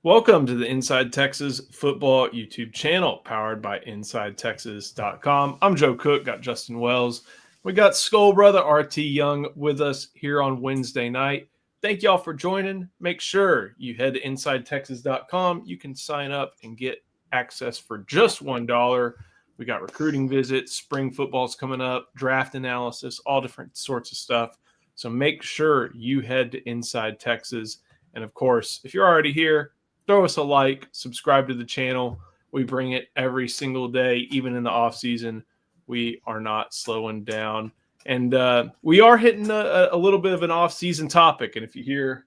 Welcome to the Inside Texas Football YouTube channel, powered by InsideTexas.com. I'm Joe Cook, got Justin Wells. We got Skull Brother RT Young with us here on Wednesday night. Thank y'all for joining. Make sure you head to InsideTexas.com. You can sign up and get access for just $1. We got recruiting visits, spring football's coming up, draft analysis, all different sorts of stuff. So make sure you head to Inside Texas. And of course, if you're already here, throw us a like, subscribe to the channel. We bring it every single day, even in the off season. We are not slowing down. And we are hitting a little bit of an off-season topic. And if you hear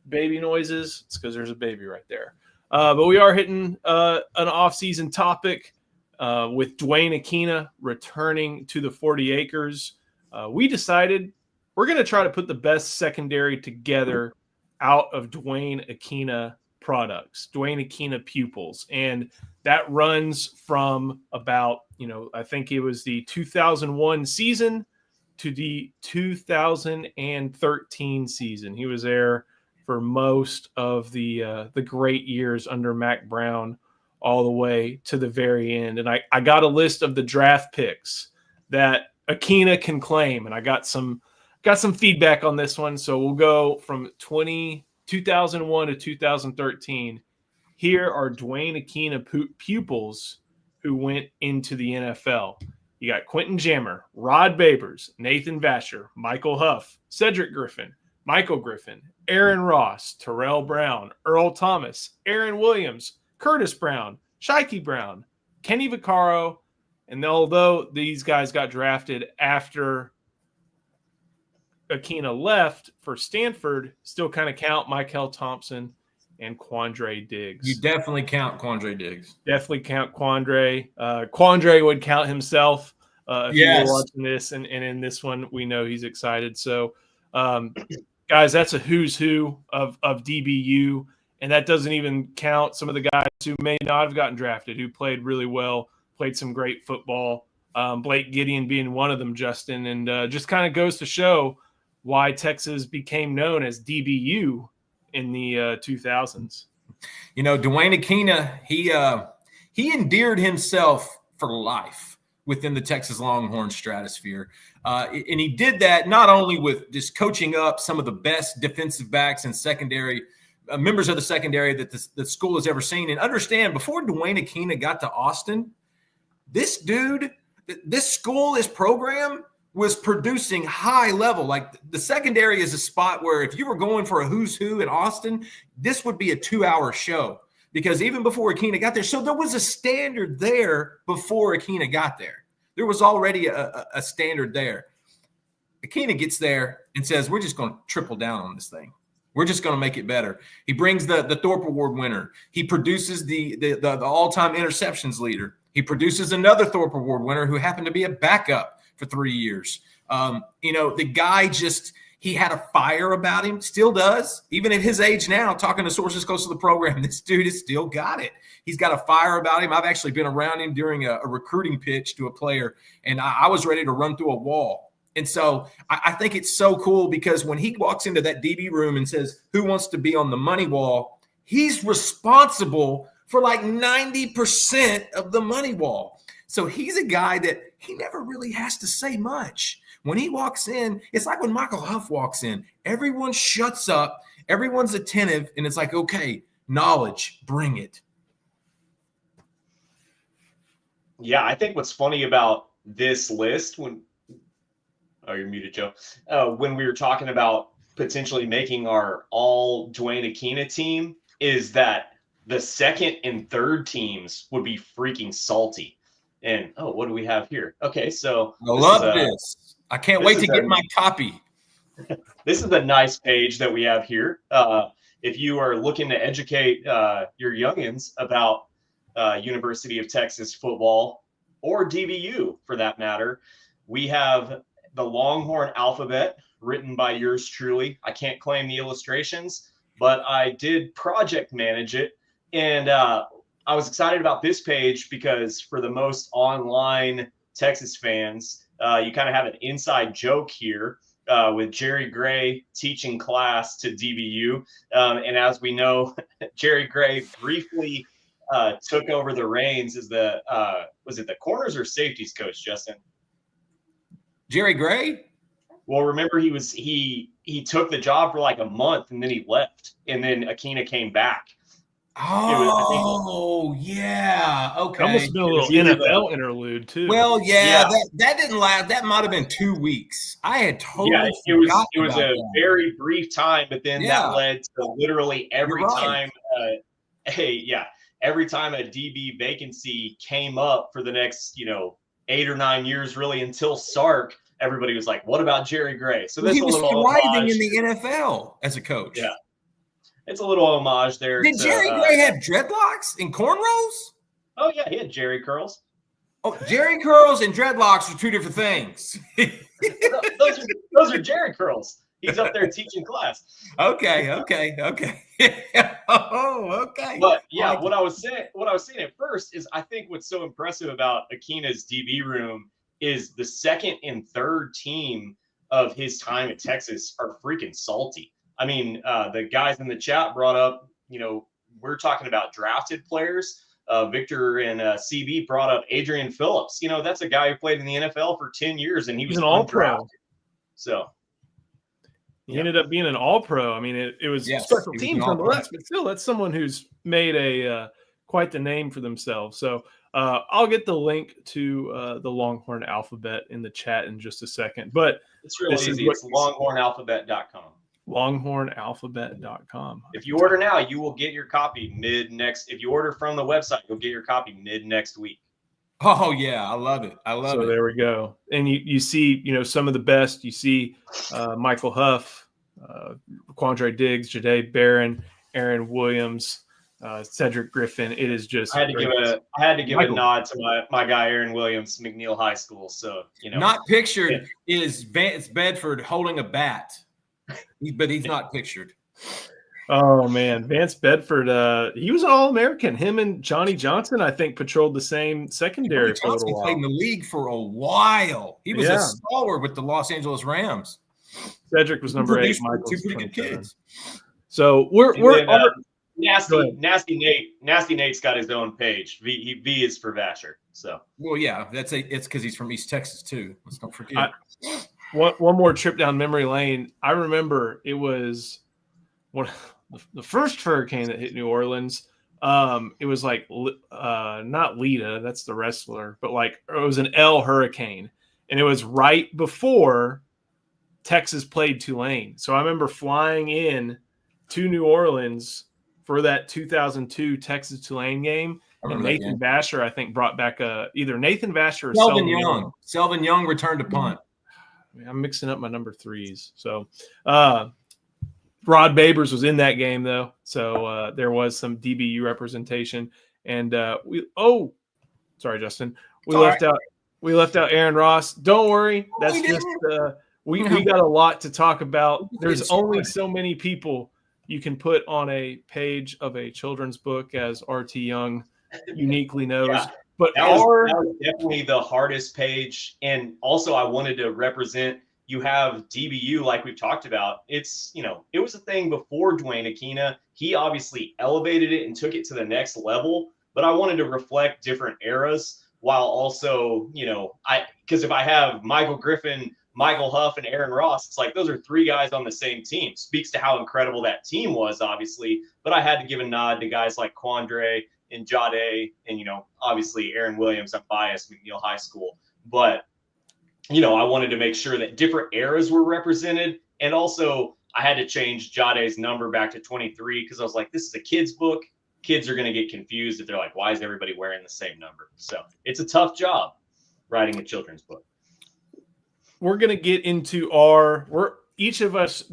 baby noises, it's because there's a baby right there. But we are hitting an off-season topic with Duane Akina returning to the 40 acres. We decided we're going to try to put the best secondary together out of Duane Akina products, Duane Akina pupils. And that runs from about, I think it was the 2001 season to the 2013 season. He was there for most of the great years under Mac Brown all the way to the very end. And I got a list of the draft picks that Akina can claim. And I got some feedback on this one. So we'll go from 2001 to 2013. Here are Duane Akina pupils who went into the NFL. You got Quentin Jammer, Rod Babers, Nathan Vasher, Michael Huff, Cedric Griffin, Michael Griffin, Aaron Ross, Terrell Brown, Earl Thomas, Aaron Williams, Curtis Brown, Shaiki Brown, Kenny Vaccaro. And although these guys got drafted after Akina left for Stanford, still kind of count Michael Thompson and Quandre Diggs. You definitely count Quandre Diggs. Definitely count Quandre. Quandre would count himself if you were watching this. And in this one, we know he's excited. So, guys, that's a who's who of DBU. And that doesn't even count some of the guys who may not have gotten drafted, who played really well, played some great football. Blake Gideon being one of them, Justin. And just kind of goes to show why Texas became known as DBU in the 2000s. Duane Akina, he endeared himself for life within the Texas Longhorn stratosphere. And he did that not only with just coaching up some of the best defensive backs and secondary members of the secondary that the school has ever seen. And understand, before Duane Akina got to Austin, this school, this program was producing high level. Like, the secondary is a spot where if you were going for a who's who in Austin, this would be a 2-hour show, because even before Akina got there. So there was a standard there before Akina got there. There was already a standard there. Akina gets there and says, we're just going to triple down on this thing. We're just going to make it better. He brings the Thorpe Award winner. He produces the all-time interceptions leader. He produces another Thorpe Award winner who happened to be a backup for 3 years. The guy he had a fire about him, still does, even at his age now. Talking to sources close to the program, this dude has still got it. He's got a fire about him. I've actually been around him during a recruiting pitch to a player, and I was ready to run through a wall. And so I think it's so cool, because when he walks into that DB room and says, who wants to be on the money wall, he's responsible for like 90% of the money wall. So he's a guy that he never really has to say much. When he walks in, it's like when Michael Huff walks in. Everyone shuts up. Everyone's attentive. And it's like, okay, knowledge, bring it. Yeah, I think what's funny about this list you're muted, Joe. When we were talking about potentially making our all Duane Akina team, is that the second and third teams would be freaking salty. And, what do we have here? Okay, so I love this. I can't wait to get my copy. This is a nice page that we have here. If you are looking to educate your youngins about University of Texas football, or DBU for that matter, we have the Longhorn alphabet written by yours truly. I can't claim the illustrations, but I did project manage it. And I was excited about this page because for the most online Texas fans, you kind of have an inside joke here with Jerry Gray teaching class to DBU. And as we know, Jerry Gray briefly took over the reins as was it the corners or safeties coach, Justin? Jerry Gray? Well, remember he took the job for like a month and then he left, and then Akina came back. Oh, yeah. Okay. That must have been a little NFL interlude too. Well, yeah. That didn't last. That might have been 2 weeks. I had totally forgotten it was a that. very brief time, but then that led to literally every time every time a DB vacancy came up for the next 8 or 9 years, really, until Sark, everybody was like, what about Jerry Gray? So he was thriving in the NFL as a coach. Yeah. It's a little homage there. Did Jerry Gray have dreadlocks and cornrows? Oh, yeah, he had Jerry curls. Oh, Jerry curls and dreadlocks are 2 different things. those are Jerry curls. He's up there teaching class. Okay. Oh, okay. But yeah, what I was saying at first is I think what's so impressive about Akina's DB room is the second and third team of his time at Texas are freaking salty. I mean, the guys in the chat brought up, we're talking about drafted players. Victor and CB brought up Adrian Phillips. That's a guy who played in the NFL for 10 years, and he was an all-pro. So he ended up being an all-pro. I mean, it was special teams nonetheless, but still, that's someone who's made quite the name for themselves. So I'll get the link to the Longhorn Alphabet in the chat in just a second. But it's really easy. It's longhornalphabet.com. longhornalphabet.com. If you order now, you will get your copy if you order from the website, you'll get your copy mid next week. Oh yeah, I love it. So there we go. And you see, some of the best. You see Michael Huff, Quandre Diggs, Jahdae Barron, Aaron Williams, Cedric Griffin. It is just I had to give a nod to my guy Aaron Williams, McNeil High School. So not pictured is Vance Bedford holding a bat. But he's not pictured. Oh man, Vance Bedford. He was an All-American. Him and Johnny Johnson, I think, patrolled the same secondary for a little while. Played in the league for a while. He was a stalwart with the Los Angeles Rams. Cedric was number 8. Michael's 2 pretty good kids. So we're Nasty Nate's got his own page. V is for Vasher. So it's because he's from East Texas too. Let's don't forget. One more trip down memory lane. I remember it was the first hurricane that hit New Orleans. It was like not Lita, that's the wrestler, but like it was an L hurricane, and it was right before Texas played Tulane. So I remember flying in to New Orleans for that 2002 Texas Tulane game. And Nathan Vasher, I think, brought back either Nathan Vasher or Selvin Young. Selvin Young returned to punt. I'm mixing up my number 3s. So Rod Babers was in that game, though. So there was some DBU representation. And sorry, Justin. We left out Aaron Ross. Don't worry. That's just we got a lot to talk about. There's only so many people you can put on a page of a children's book, as RT Young uniquely knows. Yeah. But that was definitely the hardest page. And also I wanted to represent, you have DBU, like we've talked about. It's, it was a thing before Duane Akina. He obviously elevated it and took it to the next level. But I wanted to reflect different eras while also, because if I have Michael Griffin, Michael Huff, and Aaron Ross, it's like those are 3 guys on the same team. Speaks to how incredible that team was, obviously. But I had to give a nod to guys like Quandre and Jahdae, and obviously Aaron Williams. I'm biased, McNeil High School, but I wanted to make sure that different eras were represented, and also I had to change Jahdae's number back to 23 because I was like, this is a kid's book. Kids are going to get confused if they're like, why is everybody wearing the same number? So it's a tough job writing a children's book. We're going to get into each of us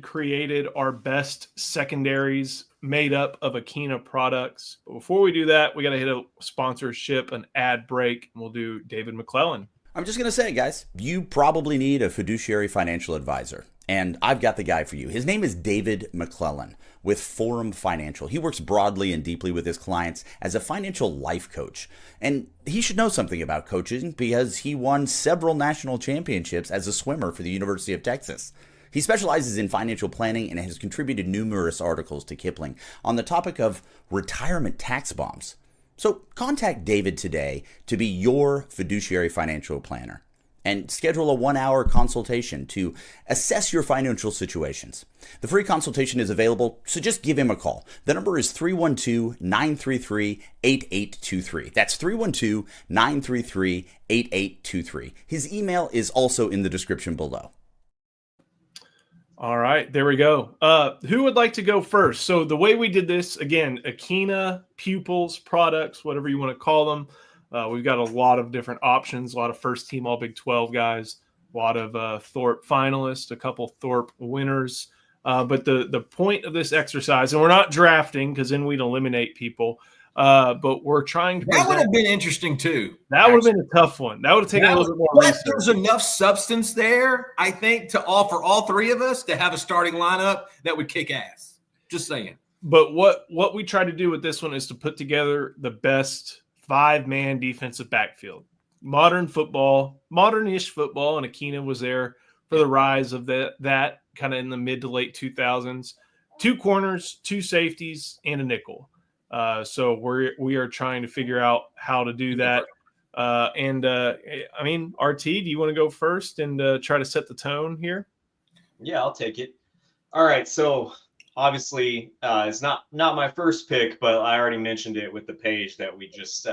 created our best secondaries made up of Akina products. But before we do that, we got to hit a sponsorship, an ad break, and we'll do David McClellan. I'm just going to say, guys, you probably need a fiduciary financial advisor. And I've got the guy for you. His name is David McClellan with Forum Financial. He works broadly and deeply with his clients as a financial life coach. And he should know something about coaching because he won several national championships as a swimmer for the University of Texas. He specializes in financial planning and has contributed numerous articles to Kiplinger on the topic of retirement tax bombs. So contact David today to be your fiduciary financial planner and schedule a 1-hour consultation to assess your financial situations. The free consultation is available, so just give him a call. The number is 312-933-8823. That's 312-933-8823. His email is also in the description below. All right, there we go. Who would like to go first? So the way we did this, again, Akina, pupils, products, whatever you want to call them. We've got a lot of different options, a lot of first team All Big 12 guys, a lot of Thorpe finalists, a couple Thorpe winners. But the point of this exercise, and we're not drafting because then we'd eliminate people, but we're trying to – That would have been interesting too. That would have been a tough one. That would have taken a little bit more research. There's enough substance there, I think, to offer all three of us to have a starting lineup that would kick ass. Just saying. But what we try to do with this one is to put together the best 5-man defensive backfield. Modern football, modern-ish football, and Akina was there for the rise of that kind of in the mid to late 2000s. 2 corners, 2 safeties, and a nickel. So we are trying to figure out how to do that. I mean, RT, do you want to go first and try to set the tone here? Yeah, I'll take it. All right. So obviously it's not my first pick, but I already mentioned it with the page that we just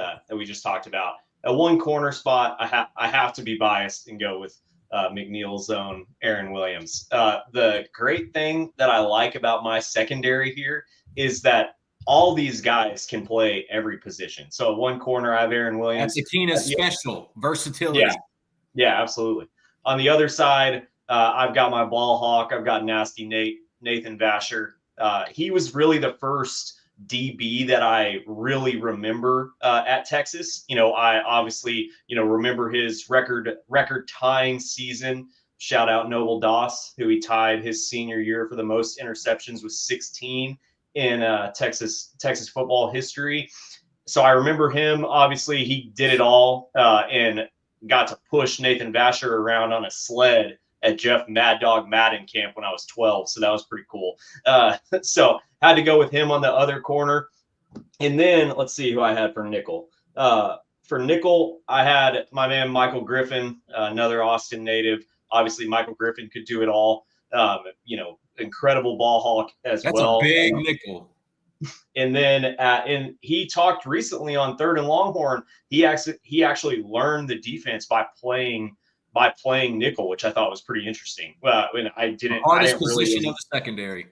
talked about. At one corner spot, I have to be biased and go with McNeil's own Aaron Williams. The great thing that I like about my secondary here is that all these guys can play every position. So at one corner, I have Aaron Williams. That's Akina's special versatility. Yeah, absolutely. On the other side, I've got my ball hawk. I've got Nasty Nathan Vasher. He was really the first DB that I really remember at Texas. I obviously, remember his record tying season. Shout out Noble Doss, who he tied his senior year for the most interceptions with 16 in Texas football history. So I remember him. Obviously, he did it all and got to push Nathan Vasher around on a sled at Jeff Mad Dog Madden camp when I was 12. So that was pretty cool. So had to go with him on the other corner. And then let's see who I had for nickel. For nickel, I had my man Michael Griffin, another Austin native. Obviously, Michael Griffin could do it all. Incredible ball hawk as well. That's a big nickel. And then and he talked recently on Third and Longhorn. He actually learned the defense by playing nickel, which I thought was pretty interesting. And I didn't position of the secondary.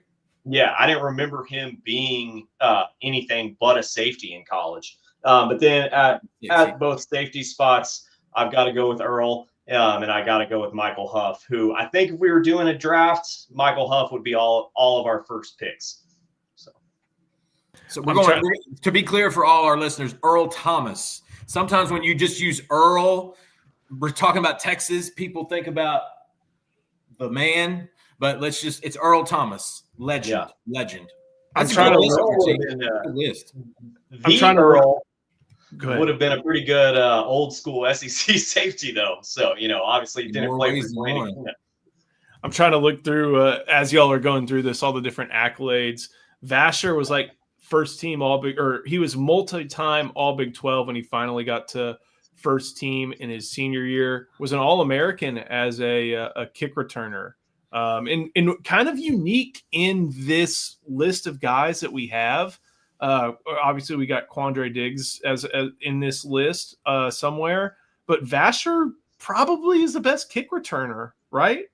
Yeah, I didn't remember him being anything but a safety in college. But then at both safety spots, I've got to go with Earl. And I got to go with Michael Huff, who I think if we were doing a draft, Michael Huff would be all of our first picks. So we're going to be clear for all our listeners, Earl Thomas. Sometimes when you just use Earl, we're talking about Texas. People think about the man, but it's Earl Thomas, legend. I'm trying to list. Earl would have been a pretty good old school SEC safety, though. So, obviously didn't play for Duane Akina. I'm trying to look through, as y'all are going through this, all the different accolades. Vasher was like first team All Big, or he was multi-time All Big 12 when he finally got to first team in his senior year. Was an All-American as a kick returner. And kind of unique in this list of guys that we have. Obviously, we got Quandre Diggs as in this list somewhere, but Vasher probably is the best kick returner, right?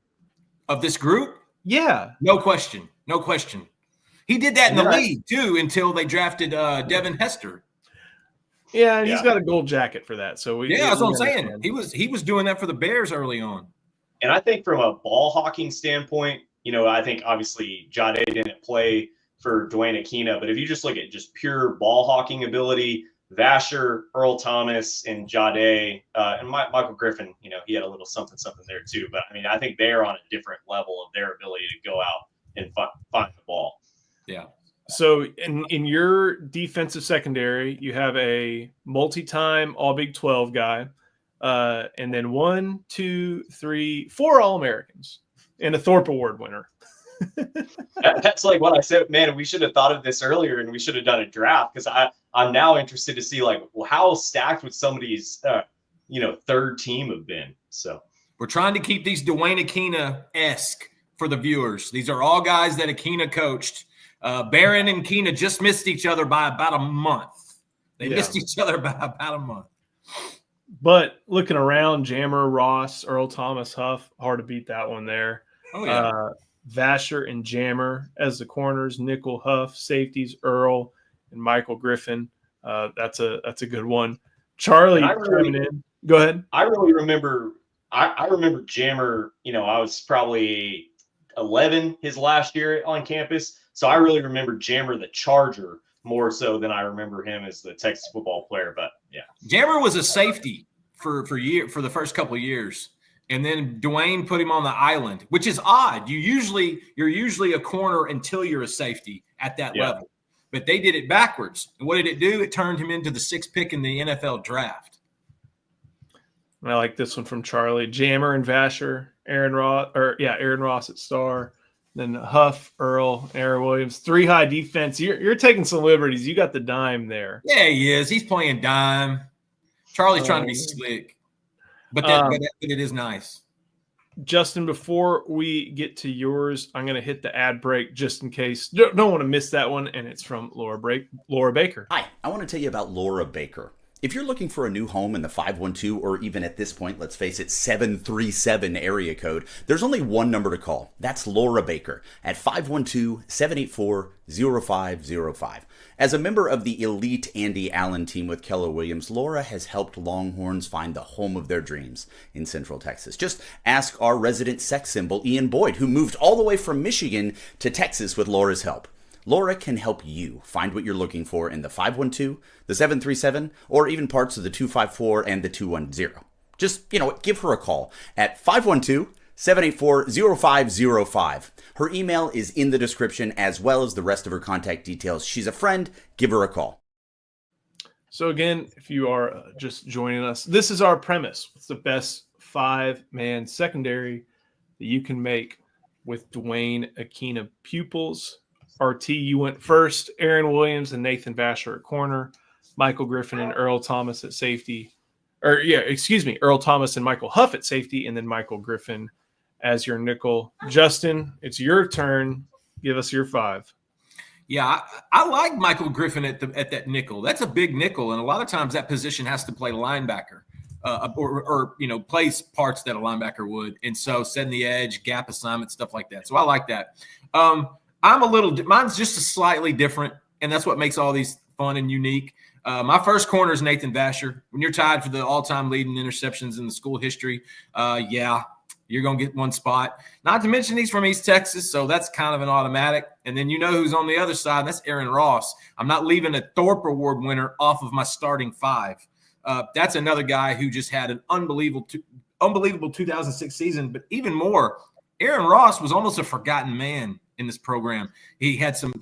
Of this group? Yeah. No question. He did that in the league, too, until they drafted Devin Hester. Yeah, and he's got a gold jacket for that. So that's what I'm saying. He was doing that for the Bears early on. And I think from a ball hawking standpoint, I think obviously Jade didn't play for Duane Akina, but if you just look at just pure ball hawking ability, Vasher, Earl Thomas, and Jade, and Michael Griffin, he had a little something there too. But I mean, I think they're on a different level of their ability to go out and find the ball. Yeah. So in your defensive secondary, you have a multi-time All Big 12 guy, and then 1, 2, 3, 4 All-Americans, and a Thorpe Award winner. That's like what I said, man. We should have thought of this earlier, and we should have done a draft, because I'm now interested to see how stacked would somebody's third team have been. So we're trying to keep these Duane Akina-esque for the viewers. These are all guys that Akina coached. Barron and Akina just missed each other by about a month. They missed each other by about a month. But looking around, Jammer, Ross, Earl Thomas, Huff, hard to beat that one there. Oh, yeah. Vasher and Jammer as the corners, nickel, Huff, safeties, Earl and Michael Griffin. That's a good one. Charlie coming in. Go ahead. I really remember. I remember Jammer. I was probably 11 his last year on campus, so I really remember Jammer the Charger more so than I remember him as the Texas football player. But yeah, Jammer was a safety for the first couple of years. And then Duane put him on the island, which is odd. You're usually a corner until you're a safety at that level. But they did it backwards. And what did it do? It turned him into the 6th pick in the NFL draft. I like this one from Charlie. Jammer and Vasher, Aaron Ross at star. Then Huff, Earl, Aaron Williams. 3 high defense. You're taking some liberties. You got the dime there. Yeah, he is. He's playing dime. Charlie's trying to be slick. But it is nice. Justin, before we get to yours, I'm going to hit the ad break just in case. Don't want to miss that one, and it's from Laura Baker. Hi, I want to tell you about Laura Baker. If you're looking for a new home in the 512, or even at this point, let's face it, 737 area code, there's only one number to call. That's Laura Baker at 512-784-0505. As a member of the elite Andy Allen team with Keller Williams, Laura has helped Longhorns find the home of their dreams in Central Texas. Just ask our resident sex symbol, Ian Boyd, who moved all the way from Michigan to Texas with Laura's help. Laura can help you find what you're looking for in the 512, the 737, or even parts of the 254 and the 210. Just, give her a call at 512-784-0505. Her email is in the description, as well as the rest of her contact details. She's a friend. Give her a call. So again, if you are just joining us, this is our premise. It's the best 5-man secondary that you can make with Duane Akina pupils. RT, you went first. Aaron Williams and Nathan Vasher at corner. Michael Griffin and Earl Thomas at safety. Earl Thomas and Michael Huff at safety, and then Michael Griffin as your nickel. Justin, it's your turn. Give us your 5. Yeah, I like Michael Griffin at that nickel. That's a big nickel, and a lot of times that position has to play linebacker, or plays parts that a linebacker would, and so setting the edge, gap assignment, stuff like that. So I like that. Mine's just a slightly different, and that's what makes all these fun and unique. My first corner is Nathan Vasher. When you're tied for the all-time lead in interceptions in the school history, you're going to get one spot. Not to mention he's from East Texas, so that's kind of an automatic. And then who's on the other side, and that's Aaron Ross. I'm not leaving a Thorpe Award winner off of my starting 5. That's another guy who just had an unbelievable 2006 season, but even more, Aaron Ross was almost a forgotten man in this program. He had some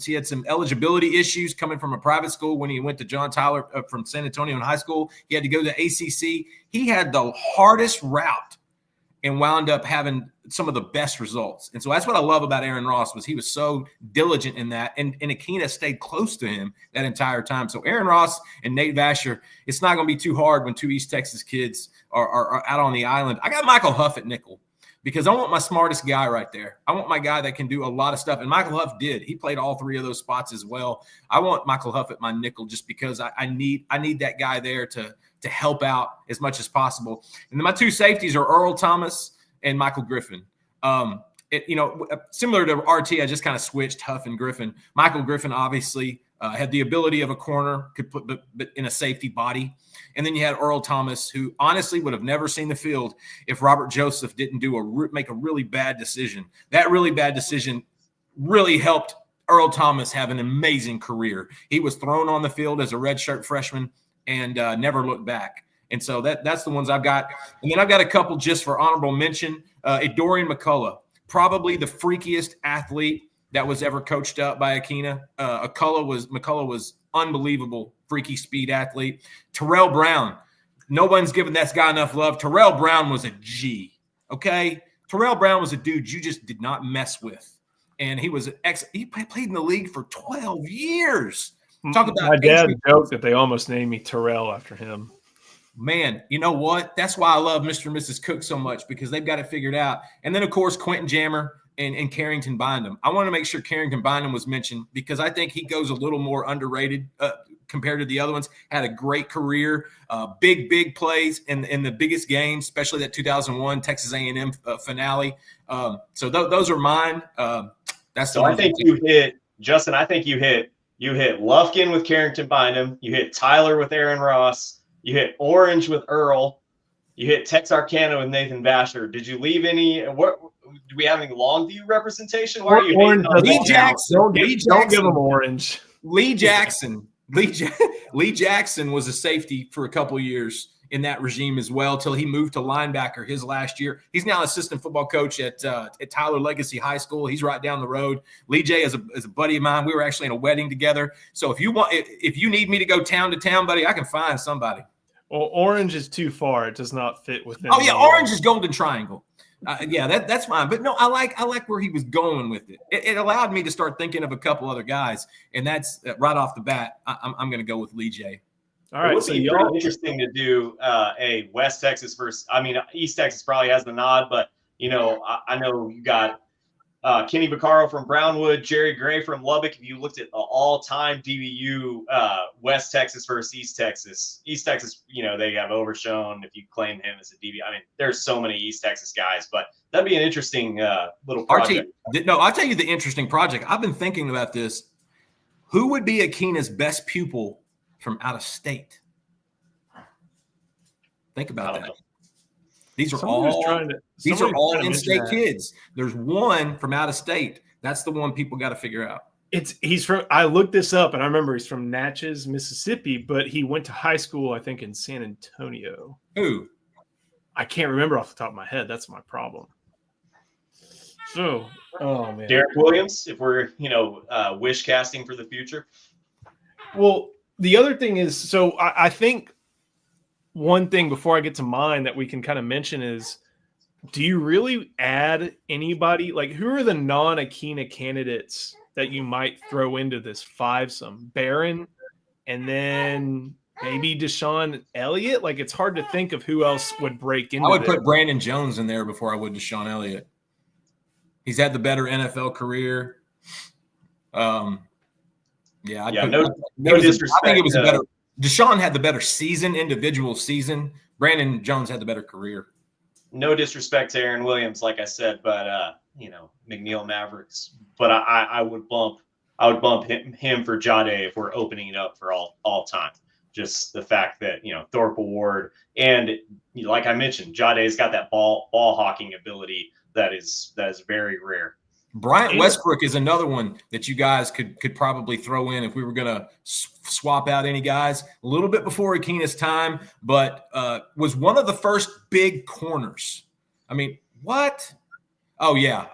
eligibility issues coming from a private school when he went to John Tyler from San Antonio in high school. He had to go to ACC. He had the hardest route and wound up having some of the best results. And so that's what I love about Aaron Ross, was he was so diligent in that. And Akina stayed close to him that entire time. So Aaron Ross and Nate Vasher, it's not going to be too hard when 2 East Texas kids are out on the island. I got Michael Huff at nickel, because I want my smartest guy right there. I want my guy that can do a lot of stuff. And Michael Huff did. He played all 3 of those spots as well. I want Michael Huff at my nickel just because I need that guy there to help out as much as possible. And then my 2 safeties are Earl Thomas and Michael Griffin. Similar to RT, I just kind of switched Huff and Griffin. Michael Griffin obviously had the ability of a corner, could put but in a safety body. And then you had Earl Thomas, who honestly would have never seen the field if Robert Joseph didn't make a really bad decision. That really bad decision really helped Earl Thomas have an amazing career. He was thrown on the field as a redshirt freshman and never looked back. And so that's the ones I've got. And then I've got a couple just for honorable mention. Dorian McCullough, probably the freakiest athlete that was ever coached up by Akina. McCullough was unbelievable, freaky speed athlete. Terrell Brown, no one's given that guy enough love. Terrell Brown was a G, okay? Terrell Brown was a dude you just did not mess with. And he was he played in the league for 12 years. Talk about my dad joked that they almost named me Terrell after him. Man, you know what? That's why I love Mr. and Mrs. Cook so much, because they've got it figured out. And then, of course, Quentin Jammer and Carrington Bynum. I want to make sure Carrington Bynum was mentioned because I think he goes a little more underrated compared to the other ones. Had a great career, big plays in the biggest games, especially that 2001 Texas A&M finale. So those are mine. That's so I think you hit, Justin. I think you hit Lufkin with Carrington Bynum. You hit Tyler with Aaron Ross. You hit Orange with Earl. You hit Texarkana with Nathan Basher. Did you leave any? What do we have any Longview representation? Why are you Orange? Lee Jackson. Don't give him Orange. Lee Jackson. Lee Jackson was a safety for a couple of years in that regime as well, till he moved to linebacker his last year. He's now assistant football coach at Tyler Legacy High School. He's right down the road. Lee J is a buddy of mine. We were actually in a wedding together. So if you need me to go town to town, buddy, I can find somebody. Well, Orange is too far. It does not fit within. Oh yeah, Orange is Golden Triangle. Yeah, that's fine. But no, I like where he was going with it. It allowed me to start thinking of a couple other guys, and that's right off the bat. I'm going to go with Lee J. All right, so y'all interesting to do a West Texas versus. I mean, East Texas probably has the nod, but I know you got Kenny Vaccaro from Brownwood, Jerry Gray from Lubbock. If you looked at the all-time DBU West Texas versus East Texas, they have Overshown. If you claim him as a DB, I mean, there's so many East Texas guys, but that'd be an interesting little project. I'll tell you the interesting project. I've been thinking about this. Who would be Akina's best pupil from out of state? Think about that. These are all in-state kids. There's one from out of state. That's the one people got to figure out. I looked this up, and I remember he's from Natchez, Mississippi, but he went to high school, I think, in San Antonio. Who? I can't remember off the top of my head. That's my problem. So, oh man, Derek Williams. If we're wish casting for the future. Well, the other thing is, so I think one thing before I get to mine that we can kind of mention is, do you really add anybody? Like, who are the non-Akina candidates that you might throw into this fivesome? Barron, and then maybe Deshaun Elliott? Like, it's hard to think of who else would break into I would put Brandon Jones in there before I would Deshaun Elliott. He's had the better NFL career. No disrespect. I think it was a better. Deshaun had the better individual season. Brandon Jones had the better career. No disrespect to Aaron Williams, like I said, but McNeil Mavericks. But I would bump him for Jade if we're opening it up for all time. Just the fact that Thorpe Award, and like I mentioned, Jade's got that ball hawking ability that is very rare. Bryant Westbrook is another one that you guys could probably throw in if we were going to swap out any guys. A little bit before Akina's time, but was one of the first big corners. I mean, what? Oh, yeah.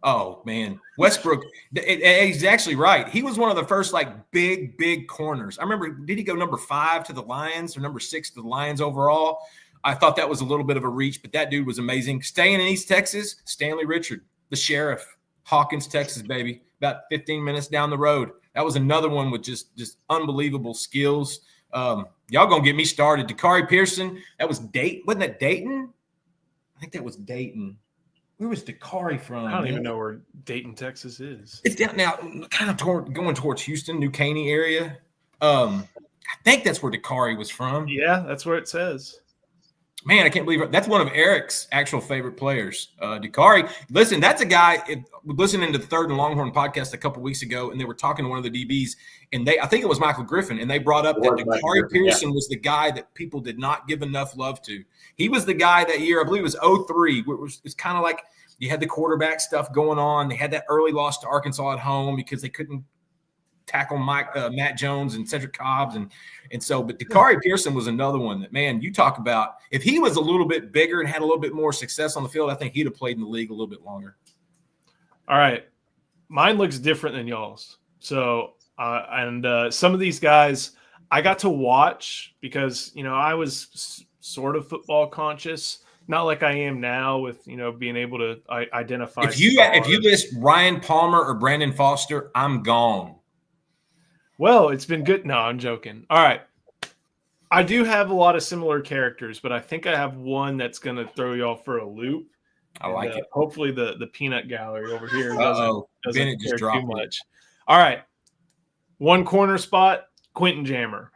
Oh, man. Westbrook, he's actually right. He was one of the first, big corners. I remember, did he go number 5 to the Lions or number 6 to the Lions overall? I thought that was a little bit of a reach, but that dude was amazing. Staying in East Texas, Stanley Richard. The Sheriff, Hawkins, Texas, baby, about 15 minutes down the road. That was another one with just unbelievable skills. Y'all gonna get me started. Dakari Pearson, that was Dayton. Wasn't that Dayton? I think that was Dayton. Where was Dakari from? I don't even know where Dayton, Texas is. It's down now, kind of going towards Houston, New Caney area. I think that's where Dakari was from. Yeah, that's where it says. Man, I can't believe it. That's one of Eric's actual favorite players. Dakari, listen, that's a guy, listening to the Third and Longhorn podcast a couple weeks ago, and they were talking to one of the DBs, and I think it was Michael Griffin, and they brought up that Dakari Pearson was the guy that people did not give enough love to. He was the guy that year, I believe it was 03, where it's kind of like you had the quarterback stuff going on. They had that early loss to Arkansas at home because they couldn't tackle Matt Jones and Cedric Cobbs. But Dakari Pearson was another one that, man, you talk about, if he was a little bit bigger and had a little bit more success on the field, I think he'd have played in the league a little bit longer. All right. Mine looks different than y'all's. So, some of these guys I got to watch because, I was sort of football conscious, not like I am now with, being able to identify. If you list Ryan Palmer or Brandon Foster, I'm gone. Well, it's been good. No, I'm joking. All right. I do have a lot of similar characters, but I think I have one that's going to throw y'all for a loop. I like it. Hopefully the peanut gallery over here doesn't just care too much. All right. One corner spot, Quentin Jammer.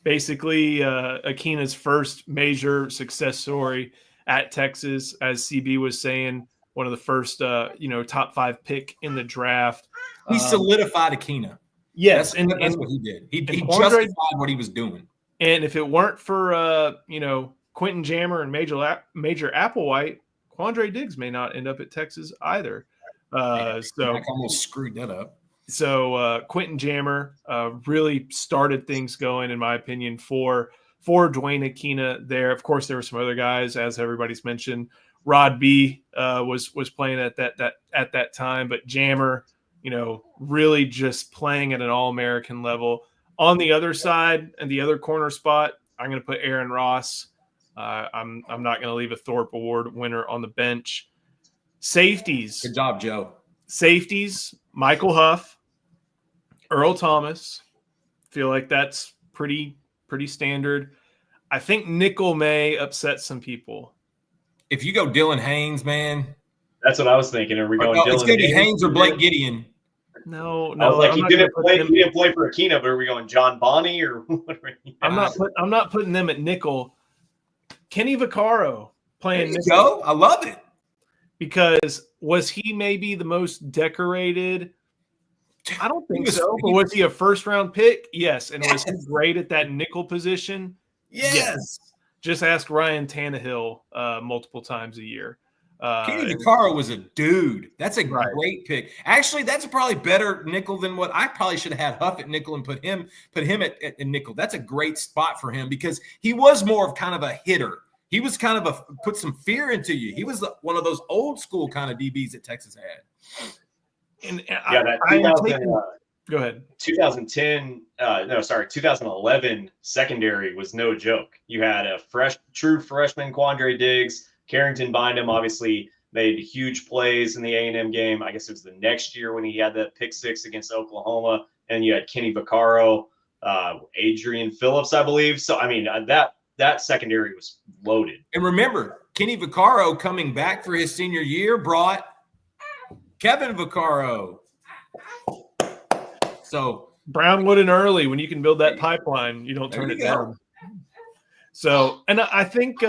Basically, Akina's first major success story at Texas, as CB was saying, one of the first, top 5 pick in the draft. He solidified Akina. Yes, that's what he did. He justified what he was doing. And if it weren't for, Quentin Jammer and Major Applewhite, Quandre Diggs may not end up at Texas either. I almost screwed that up. So Quentin Jammer really started things going, in my opinion, for Duane Akina there. Of course, there were some other guys, as everybody's mentioned. Rod B was playing at that time, but Jammer, really just playing at an All-American level. On the other side and the other corner spot, I'm going to put Aaron Ross. I'm not going to leave a Thorpe Award winner on the bench. Safeties. Good job, Joe. Safeties, Michael Huff, Earl Thomas. Feel like that's pretty standard. I think nickel may upset some people. If you go Dylan Haynes, man. That's what I was thinking. Are we going Dylan It's going to be Haynes or Blake Gideon. No. I was like, he didn't play for Akina, but are we going John Bonney or what? I'm not putting them at nickel. Kenny Vaccaro playing nickel. Go. I love it. Because was he maybe the most decorated? I don't think so. But was he a first-round pick? Yes. And was he great at that nickel position? Yes. Just ask Ryan Tannehill multiple times a year. Kenny Vaccaro was a dude. That's a great pick. Actually, that's probably better nickel than what I probably should have had Huff at nickel and put him at nickel. That's a great spot for him because he was more of kind of a hitter. He was kind of put some fear into you. He was one of those old school kind of DBs that Texas had. Go ahead. 2011 secondary was no joke. You had a true freshman Quandre Diggs, Carrington Bynum obviously made huge plays in the A&M game. I guess it was the next year when he had that pick 6 against Oklahoma, and you had Kenny Vaccaro, Adrian Phillips, I believe. So I mean that secondary was loaded. And remember, Kenny Vaccaro coming back for his senior year brought Kevin Vaccaro. So Brownwood and Early, when you can build that pipeline, you don't turn it down. So, and I think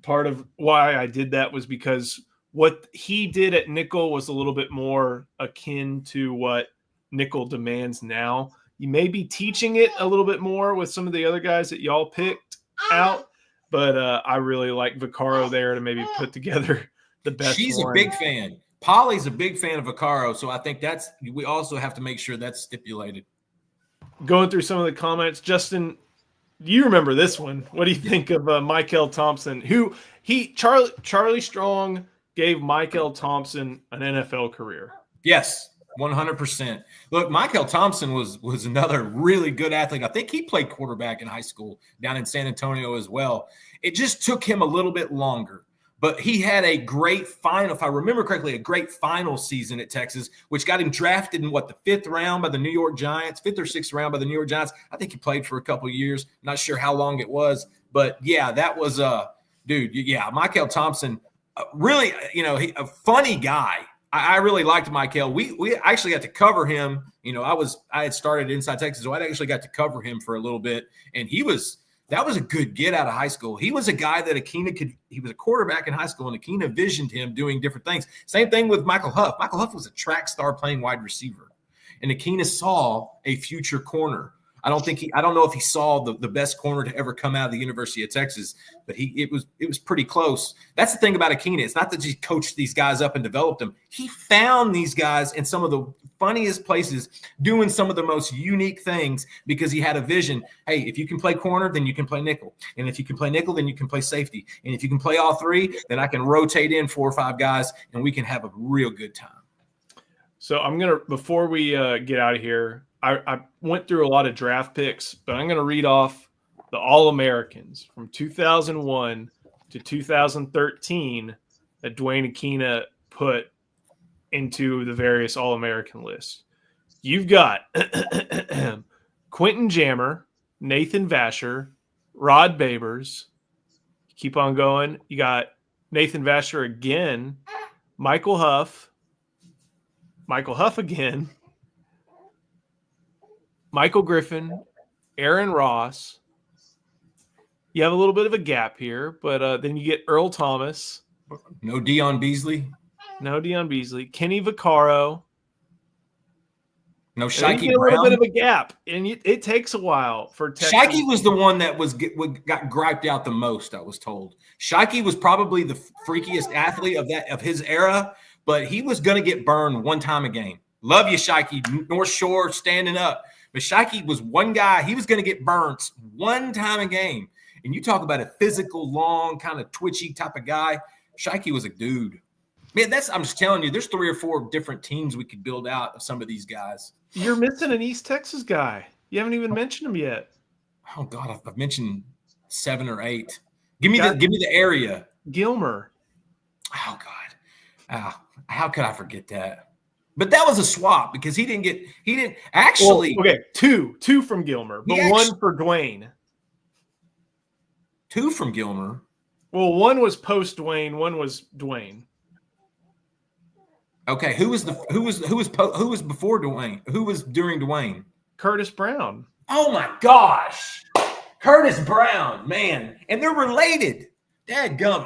part of why I did that was because what he did at nickel was a little bit more akin to what nickel demands now. You may be teaching it a little bit more with some of the other guys that y'all picked out, but I really like Vaccaro there to maybe put together the best. She's a big fan. Polly's a big fan of Vaccaro, so I think we also have to make sure that's stipulated. Going through some of the comments, Justin, you remember this one. What do you think of Michael Thompson? Charlie Strong gave Michael Thompson an NFL career. Yes, 100%. Look, Michael Thompson was another really good athlete. I think he played quarterback in high school down in San Antonio as well. It just took him a little bit longer. But he had a great final, if I remember correctly, a great final season at Texas, which got him drafted in the 5th round by the New York Giants, 5th or 6th round by the New York Giants. I think he played for a couple of years. Not sure how long it was. But, yeah, that was dude, yeah, Michael Thompson, really, a funny guy. I really liked Michael. We actually got to cover him. I had started Inside Texas, so I actually got to cover him for a little bit. And that was a good get out of high school. He was a guy that he was a quarterback in high school, and Akina visioned him doing different things. Same thing with Michael Huff. Michael Huff was a track star playing wide receiver, and Akina saw a future corner. I don't know if he saw the best corner to ever come out of the University of Texas, but it was pretty close. That's the thing about Akina. It's not that he coached these guys up and developed them. He found these guys in some of the funniest places, doing some of the most unique things because he had a vision. Hey, if you can play corner, then you can play nickel. And if you can play nickel, then you can play safety. And if you can play all three, then I can rotate in 4 or 5 guys and we can have a real good time. So I'm going to, before we get out of here, I went through a lot of draft picks, but I'm going to read off the All-Americans from 2001 to 2013 that Duane Akina put into the various All-American lists. You've got Quentin Jammer, Nathan Vasher, Rod Babers. Keep on going. You got Nathan Vasher again, Michael Huff again, Michael Griffin, Aaron Ross. You have a little bit of a gap here, but then you get Earl Thomas. No Deion Beasley. Kenny Vaccaro. No Shikey a Brown. little bit of a gap, and it takes a while for Texas. Shikey was the one that got griped out the most, I was told. Shikey was probably the freakiest athlete of his era, but he was going to get burned one time a game. Love you, Shikey. North Shore standing up. But Shikey was one guy. He was going to get burned one time a game. And you talk about a physical, long, kind of twitchy type of guy. Shikey was a dude. Man, I'm just telling you, there's 3 or 4 different teams we could build out of some of these guys. You're missing an East Texas guy. You haven't even mentioned him yet. Oh God, I've mentioned 7 or 8. Give me the area. Gilmer. Oh God. How could I forget that? But that was a swap because he didn't actually. Well, okay, two from Gilmer, but one for Duane. 2 from Gilmer. Well, one was post Duane, one was Duane. Okay, who was before Duane? Who was during Duane? Curtis Brown. Oh my gosh, Curtis Brown, man, and they're related. Dadgum,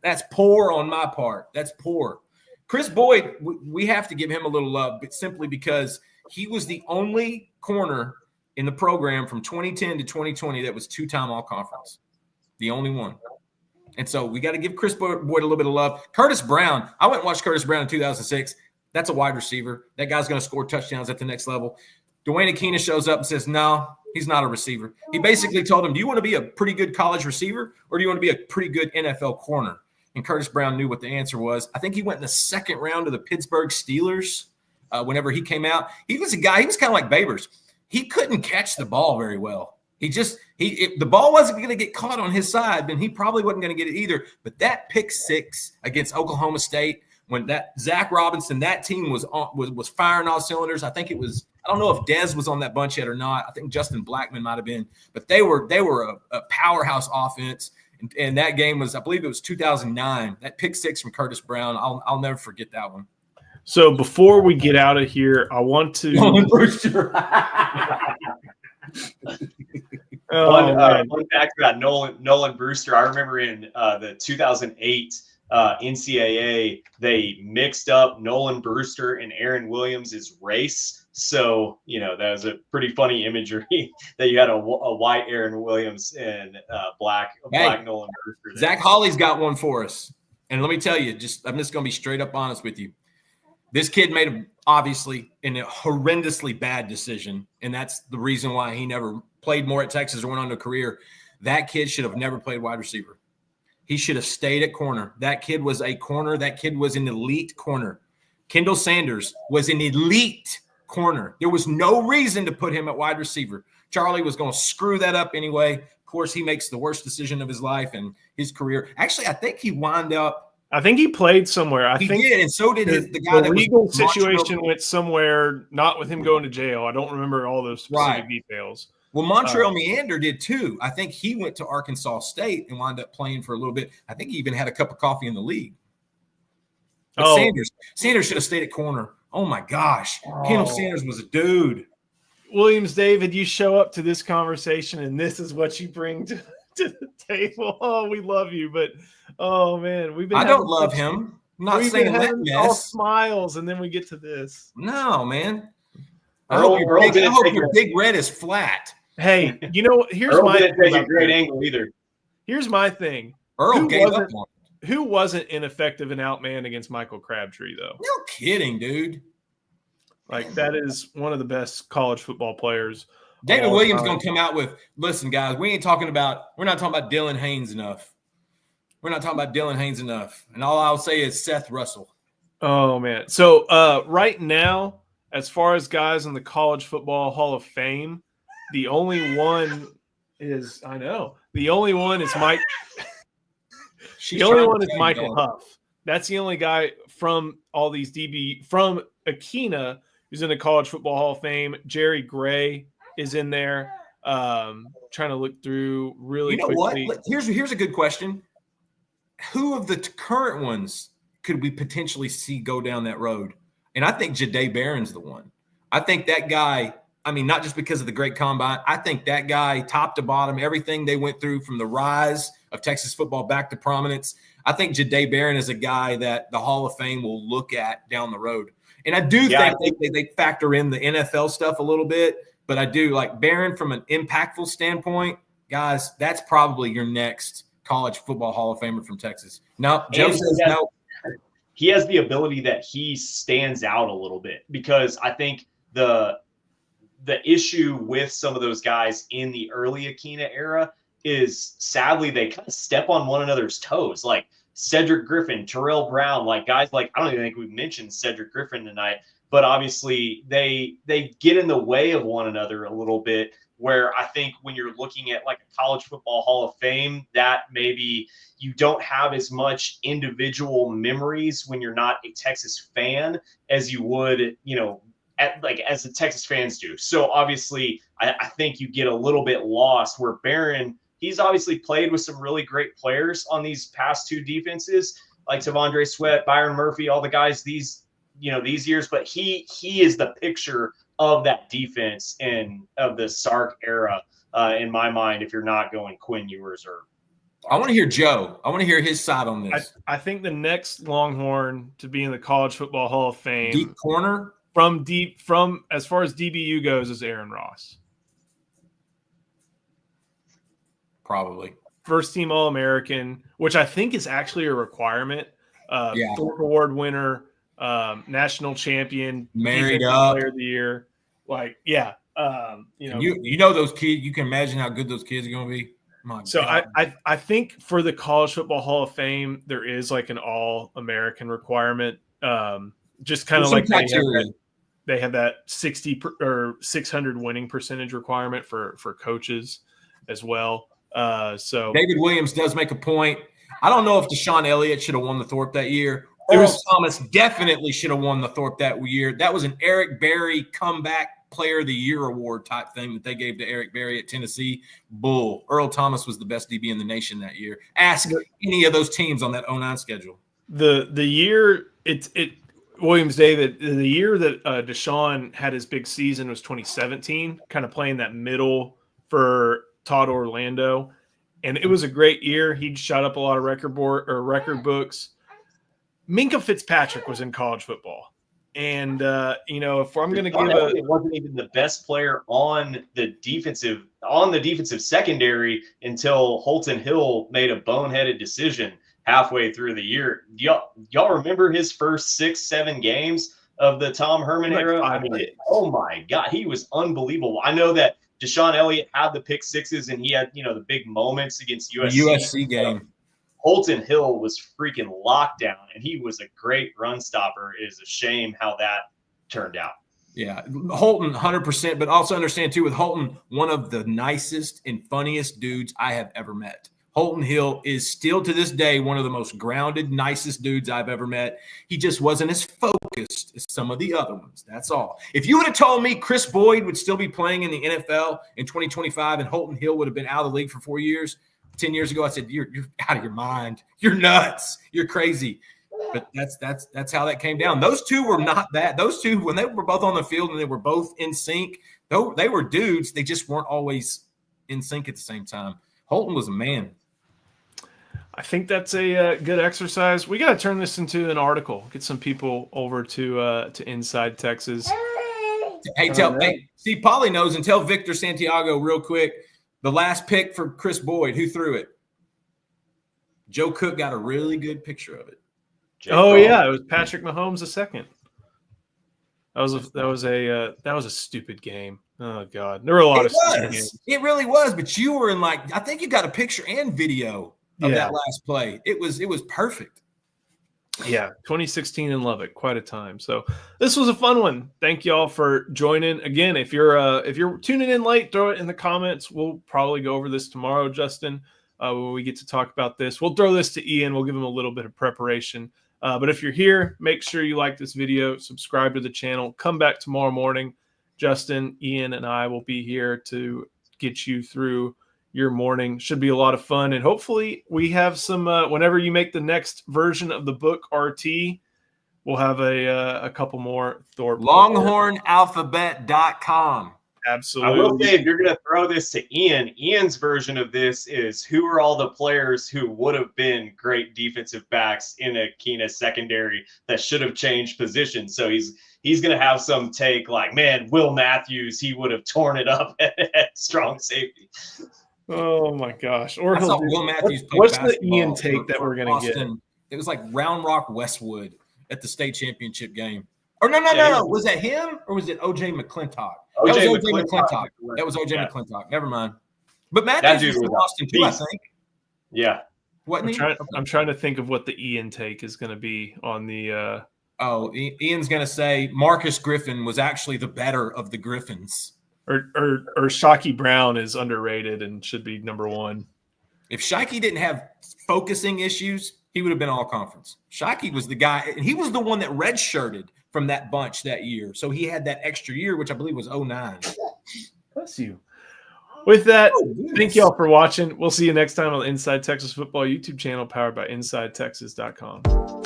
that's poor on my part. That's poor. Chris Boyd, we have to give him a little love, but simply because he was the only corner in the program from 2010 to 2020 that was 2-time All-Conference. The only one. And so we got to give Chris Boyd a little bit of love. Curtis Brown, I went and watched Curtis Brown in 2006. That's a wide receiver. That guy's going to score touchdowns at the next level. Duane Akina shows up and says, no, he's not a receiver. He basically told him, do you want to be a pretty good college receiver or do you want to be a pretty good NFL corner? And Curtis Brown knew what the answer was. I think he went in the 2nd round of the Pittsburgh Steelers whenever he came out. He was a guy, he was kind of like Babers. He couldn't catch the ball very well. If the ball wasn't going to get caught on his side, then he probably wasn't going to get it either. But that pick 6 against Oklahoma State, when that Zach Robinson, that team was firing all cylinders. I think it was, I don't know if Dez was on that bunch yet or not. I think Justin Blackman might have been, but they were a powerhouse offense. And that game was, I believe it was 2009. That pick 6 from Curtis Brown, I'll never forget that one. So before we get out of here, I want to. Nolan Brewster. One fact about Nolan Brewster. I remember in the 2008 NCAA, they mixed up Nolan Brewster and Aaron Williams' race. So, that was a pretty funny imagery that you had a white Aaron Williams and black Nolan Brewster there. Zach Hawley's got one for us. And let me tell you, I'm just going to be straight up honest with you. This kid made obviously a horrendously bad decision, and that's the reason why he never played more at Texas or went on to a career. That kid should have never played wide receiver. He should have stayed at corner. That kid was a corner. That kid was an elite corner. Kendall Sanders was an elite corner. There was no reason to put him at wide receiver. Charlie was going to screw that up anyway. Of course, he makes the worst decision of his life and his career. Actually, I think he wound up. I think he played somewhere. He did, and so did the guy. The legal situation went somewhere, not with him going to jail. I don't remember all those specific details. Well, Montreal Meander did too. I think he went to Arkansas State and wound up playing for a little bit. I think he even had a cup of coffee in the league. But Sanders should have stayed at corner. Oh my gosh, Kendall Sanders was a dude. Williams David, you show up to this conversation, and this is what you bring to the table. Oh, we love you, but oh man, I don't love him. I'm not saying that mess. All smiles, and then we get to this. No, man. I hope your big red is flat. Hey, here's Earl my didn't take a great angle either. Here's my thing. Earl gave up on it. Who wasn't ineffective and outmanned against Michael Crabtree, though? No kidding, dude. Like, that is one of the best college football players. David Williams going to come out with, listen, guys, we're not talking about Dylan Haynes enough. We're not talking about Dylan Haynes enough. And all I'll say is Seth Russell. Oh, man. So right now, as far as guys in the College Football Hall of Fame, the only one is Mike. The only one is Michael Huff. That's the only guy from all these from Akina who's in the College Football Hall of Fame. Jerry Gray is in there. Trying to look through really quickly. What? Here's a good question. Who of the current ones could we potentially see go down that road? And I think Jahdae Barron's the one. I think that guy, I mean, not just because of the great combine, I think that guy, top to bottom, everything they went through from the rise of Texas football back to prominence, I think Jahdae Barron is a guy that the Hall of Fame will look at down the road. And I do think they factor in the NFL stuff a little bit, but I do like Barron from an impactful standpoint. Guys, that's probably your next College Football Hall of Famer from Texas. No, Joe says no. He has the ability that he stands out a little bit, because I think the issue with some of those guys in the early Akina era is sadly they kind of step on one another's toes. Like Cedric Griffin, Terrell Brown, like guys like, I don't even think we've mentioned Cedric Griffin tonight, but obviously they get in the way of one another a little bit, where I think when you're looking at like a College Football Hall of Fame, that maybe you don't have as much individual memories when you're not a Texas fan as you would, as the Texas fans do. So obviously I think you get a little bit lost, where Barron, he's obviously played with some really great players on these past two defenses, like Tavondre Sweat, Byron Murphy, all the guys these years, but he is the picture of that defense and of the Sark era, in my mind, if you're not going Quinn Ewers or. I want to hear Joe. I want to hear his side on this. I think the next Longhorn to be in the College Football Hall of Fame, deep corner from as far as DBU goes, is Aaron Ross. Probably first team All-American, which I think is actually a requirement. Thorpe Award winner, national champion, married up, player of the year. Like, those kids. You can imagine how good those kids are going to be. I think for the College Football Hall of Fame, there is like an All-American requirement. Just kind of like they have that 60 or 600 winning percentage requirement for coaches as well. So David Williams does make a point. I don't know if Deshaun Elliott should have won the Thorpe that year. Earl Thomas definitely should have won the Thorpe that year. That was an Eric Berry comeback player of the year award type thing that they gave to Eric Berry at Tennessee. Bull. Earl Thomas was the best DB in the nation that year. Ask any of those teams on that 09 schedule. The year Williams David, the year that Deshaun had his big season was 2017, kind of playing that middle for Todd Orlando. And it was a great year. He shot up a lot of record books. Minkah Fitzpatrick was in college football. And, if I'm going to give it wasn't even the best player on the defensive secondary until Holton Hill made a boneheaded decision halfway through the year. Y'all remember his first 6-7 games of the Tom Herman era? I mean, oh my God, he was unbelievable. I know that Deshaun Elliott had the pick sixes and he had, the big moments against USC. The USC game. Holton Hill was freaking locked down, and he was a great run stopper. It is a shame how that turned out. Yeah, Holton, 100%, but also understand, too, with Holton, one of the nicest and funniest dudes I have ever met. Holton Hill is still to this day one of the most grounded, nicest dudes I've ever met. He just wasn't as focused as some of the other ones. That's all. If you would have told me Chris Boyd would still be playing in the NFL in 2025 and Holton Hill would have been out of the league for 4 years, 10 years ago, I said, you're out of your mind. You're nuts. You're crazy. But that's how that came down. Those two were not that. Those two, when they were both on the field and they were both in sync, they were dudes. They just weren't always in sync at the same time. Holton was a man. I think that's a good exercise. We got to turn this into an article. Get some people over to Inside Texas. See, Polly knows, and tell Victor Santiago real quick. The last pick for Chris Boyd, who threw it? Joe Cook got a really good picture of it. Yeah, it was Patrick Mahomes II. That was a stupid game. Oh God, there were a lot of stupid games. It really was. But you were in I think you got a picture and video of that last play. It was perfect. Yeah, 2016 in Lubbock, quite a time. So this was a fun one. Thank you all for joining. Again, if you're tuning in late, throw it in the comments. We'll probably go over this tomorrow, Justin, when we get to talk about this. We'll throw this to Ian. We'll give him a little bit of preparation. But if you're here, make sure you like this video, subscribe to the channel, come back tomorrow morning. Justin, Ian, and I will be here to get you through your morning. Should be a lot of fun. And hopefully we have some, whenever you make the next version of the book RT, we'll have a couple more Thorpe. LonghornAlphabet.com. Absolutely. I will say, if you're going to throw this to Ian, Ian's version of this is who are all the players who would have been great defensive backs in Akina secondary that should have changed positions. So he's going to have some take like, man, Will Matthews, he would have torn it up at strong safety. Oh my gosh! Or Will Matthews played what's basketball. The Ian take that we're gonna get? It was like Round Rock Westwood at the state championship game. Or no. Was that him or was it OJ McClintock? That was OJ McClintock. That was OJ McClintock. Never mind. But Matthews was from Austin too, I think. Yeah. I'm trying to think of what the Ian take is going to be on the. Ian's going to say Marcus Griffin was actually the better of the Griffins. Or Shockey Brown is underrated and should be number one. If Shockey didn't have focusing issues, he would have been all conference. Shockey was the guy, and he was the one that redshirted from that bunch that year. So he had that extra year, which I believe was 09. Bless you. With that, thank you all for watching. We'll see you next time on the Inside Texas Football YouTube channel powered by InsideTexas.com.